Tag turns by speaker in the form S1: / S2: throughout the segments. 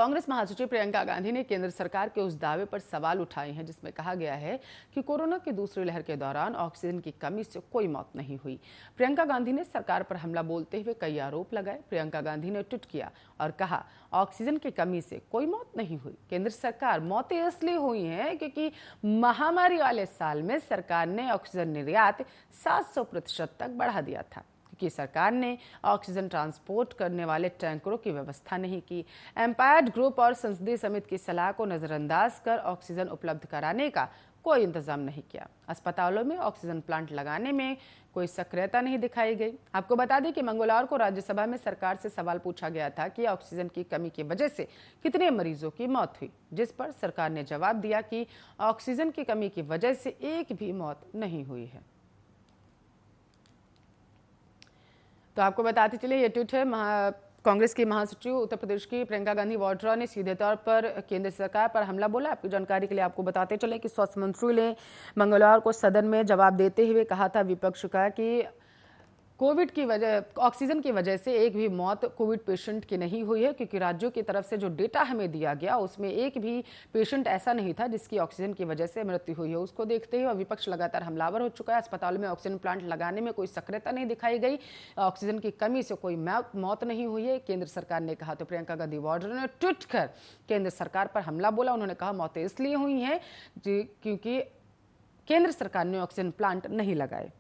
S1: कांग्रेस महासचिव प्रियंका गांधी ने केंद्र सरकार के उस दावे पर सवाल उठाए हैं जिसमें कहा गया है कि कोरोना की दूसरी लहर के दौरान ऑक्सीजन की कमी से कोई मौत नहीं हुई। प्रियंका गांधी ने सरकार पर हमला बोलते हुए कई आरोप लगाए। प्रियंका गांधी ने ट्वीट किया और कहा, ऑक्सीजन की कमी से कोई मौत नहीं हुई। केंद्र सरकार मौतें इसलिए हुई हैं क्योंकि महामारी वाले साल में सरकार ने ऑक्सीजन निर्यात 700% तक बढ़ा दिया था, कि सरकार ने ऑक्सीजन ट्रांसपोर्ट करने वाले टैंकरों की व्यवस्था नहीं की। एम्पायर ग्रुप और संसदीय समिति की सलाह को नजरअंदाज कर ऑक्सीजन उपलब्ध कराने का कोई इंतजाम नहीं किया। अस्पतालों में ऑक्सीजन प्लांट लगाने में कोई सक्रियता नहीं दिखाई गई। आपको बता दें कि मंगलवार को राज्यसभा में सरकार से सवाल पूछा गया था कि ऑक्सीजन की कमी की वजह से कितने मरीजों की मौत हुई, जिस पर सरकार ने जवाब दिया कि ऑक्सीजन की कमी की वजह से एक भी मौत नहीं हुई है। तो आपको बताते चले, ये ट्वीट है कांग्रेस की महासचिव उत्तर प्रदेश की प्रियंका गांधी वाड्रा ने सीधे तौर पर केंद्र सरकार पर हमला बोला। आपकी जानकारी के लिए आपको बताते चले कि स्वास्थ्य मंत्री ने मंगलवार को सदन में जवाब देते हुए कहा था विपक्ष का कि कोविड की वजह, ऑक्सीजन की वजह से एक भी मौत कोविड पेशेंट की नहीं हुई है, क्योंकि राज्यों की तरफ से जो डेटा हमें दिया गया उसमें एक भी पेशेंट ऐसा नहीं था जिसकी ऑक्सीजन की वजह से मृत्यु हुई है। उसको देखते हुए विपक्ष लगातार हमलावर हो चुका है। अस्पतालों में ऑक्सीजन प्लांट लगाने में कोई सक्रियता नहीं दिखाई गई। ऑक्सीजन की कमी से कोई मौत नहीं हुई है, केंद्र सरकार ने कहा। तो प्रियंका गांधी वाड्रा ने ट्वीट कर केंद्र सरकार पर हमला बोला। उन्होंने कहा मौतें इसलिए हुई हैं क्योंकि केंद्र सरकार ने ऑक्सीजन प्लांट नहीं लगाए।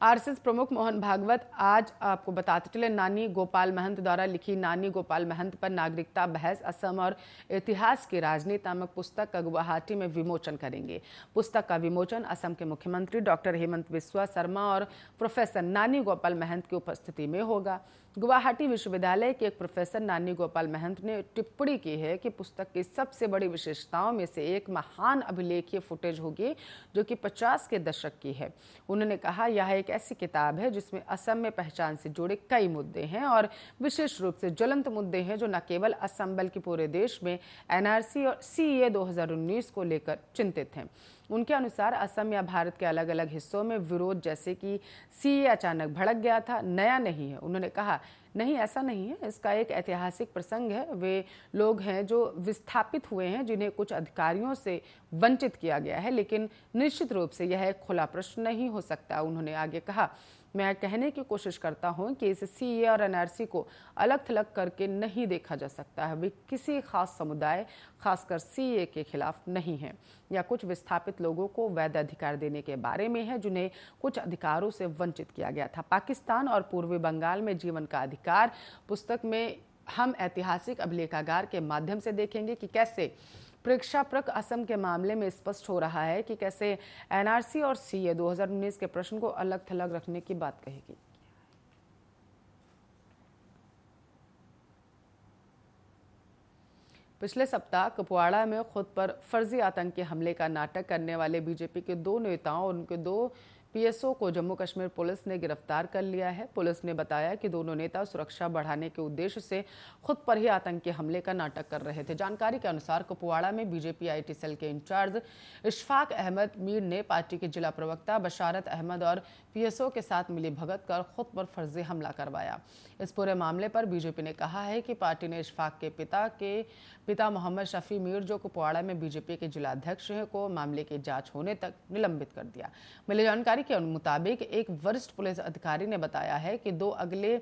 S1: आरएसएस प्रमुख मोहन भागवत आज आपको बताते चले नानी गोपाल महंत द्वारा लिखी नानी गोपाल महंत पर नागरिकता बहस असम और इतिहास की राजनीति नामक पुस्तक का गुवाहाटी में विमोचन करेंगे। पुस्तक का विमोचन असम के मुख्यमंत्री डॉक्टर हेमंत बिस्वा शर्मा और प्रोफेसर नानी गोपाल महंत की उपस्थिति में होगा। गुवाहाटी विश्वविद्यालय के एक प्रोफेसर नानी गोपाल महंत ने टिप्पणी की है कि पुस्तक की सबसे बड़ी विशेषताओं में से एक महान अभिलेखीय फुटेज होगी जो कि 50 के दशक की है। उन्होंने कहा यह एक ऐसी किताब है जिसमें असम में पहचान से जुड़े कई मुद्दे हैं और विशेष रूप से ज्वलंत मुद्दे हैं जो न केवल असम बल्कि पूरे देश में एनआरसी और सीए 2019 को लेकर चिंतित हैं। उनके अनुसार असम या भारत के अलग अलग हिस्सों में विरोध जैसे कि सीए अचानक भड़क गया था नया नहीं है। उन्होंने कहा नहीं, ऐसा नहीं है, इसका एक ऐतिहासिक प्रसंग है। वे लोग हैं जो विस्थापित हुए हैं जिन्हें कुछ अधिकारियों से वंचित किया गया है, लेकिन निश्चित रूप से यह एक खुला प्रश्न नहीं हो सकता। उन्होंने आगे कहा मैं कहने की कोशिश करता हूं कि इस सीए और एनआरसी को अलग थलग करके नहीं देखा जा सकता है। वे किसी खास समुदाय खासकर सीए के खिलाफ नहीं है या कुछ विस्थापित लोगों को वैध अधिकार देने के बारे में है जिन्हें कुछ अधिकारों से वंचित किया गया था। पाकिस्तान और पूर्वी बंगाल में जीवन का अधिकार पुस्तक में हम ऐतिहासिक अभिलेखागार के माध्यम से देखेंगे कि कैसे प्रेक्षापृक असम के मामले में स्पष्ट हो रहा है कि कैसे एनआरसी और सीए 2019 के प्रश्न को अलग थलग रखने की बात कहेगी। पिछले सप्ताह कुपवाड़ा में खुद पर फर्जी आतंकी हमले का नाटक करने वाले बीजेपी के 2 नेताओं और उनके 2 पीएसओ को जम्मू कश्मीर पुलिस ने गिरफ्तार कर लिया है। पुलिस ने बताया कि दोनों नेता सुरक्षा बढ़ाने के उद्देश्य से खुद पर ही आतंकी हमले का नाटक कर रहे थे। जानकारी के अनुसार कुपवाड़ा में बीजेपी आईटी सेल के इंचार्ज इशफाक अहमद मीर ने पार्टी के जिला प्रवक्ता बशारत अहमद और पीएसओ के साथ मिली भगत कर खुद पर फर्जी हमला करवाया। इस पूरे मामले पर बीजेपी ने कहा है कि पार्टी ने इशफाक के पिता मोहम्मद शफी मीर जो कुपवाड़ा में बीजेपी के जिला अध्यक्ष हैं को मामले की जांच होने तक निलंबित कर दिया। मिली जानकारी के मुताबिक एक वरिष्ठ पुलिस अधिकारी ने बताया है कि अगले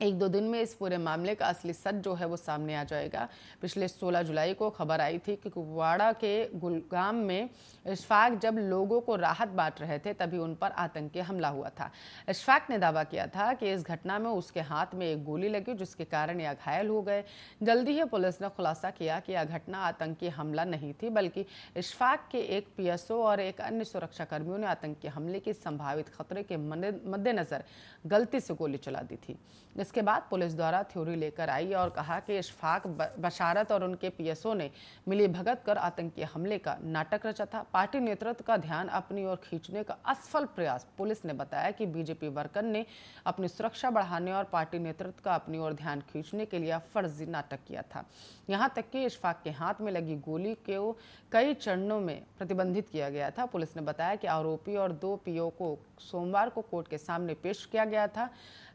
S1: 1-2 दिन में इस पूरे मामले का असली सच जो है वो सामने आ जाएगा। पिछले 16 जुलाई को खबर आई थी कि कुपवाड़ा के गुलगाम में इशफाक जब लोगों को राहत बांट रहे थे तभी उन पर आतंकी हमला हुआ था। इशफाक ने दावा किया था कि इस घटना में उसके हाथ में एक गोली लगी जिसके कारण यह घायल हो गए। जल्दी ही पुलिस ने खुलासा किया कि यह घटना आतंकी हमला नहीं थी बल्कि इशफाक के एक पीएसओ और एक अन्य सुरक्षाकर्मियों ने आतंकी हमले के संभावित खतरे के मद्देनजर गलती से गोली चला दी थी। इसके बाद पुलिस द्वारा थ्योरी लेकर आई और कहा कि इशफाक बशारत और उनके पीएसओ ने मिलीभगत कर आतंकी हमले का नाटक रचा था। पार्टी नेतृत्व का ध्यान अपनी ओर खींचने का असफल प्रयास। पुलिस ने बताया कि बीजेपी वर्कर ने अपनी सुरक्षा बढ़ाने और पार्टी नेतृत्व का अपनी ओर ध्यान खींचने के लिए फर्जी नाटक किया था। यहां तक कि इशफाक के हाथ में लगी गोली को कई चरणों में प्रतिबंधित किया गया था। पुलिस ने बताया कि आरोपी और 2 पीओ को सोमवार को कोर्ट के सामने पेश किया गया था।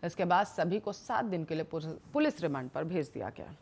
S1: इसके बाद सभी को 7 दिन के लिए पुलिस रिमांड पर भेज दिया गया।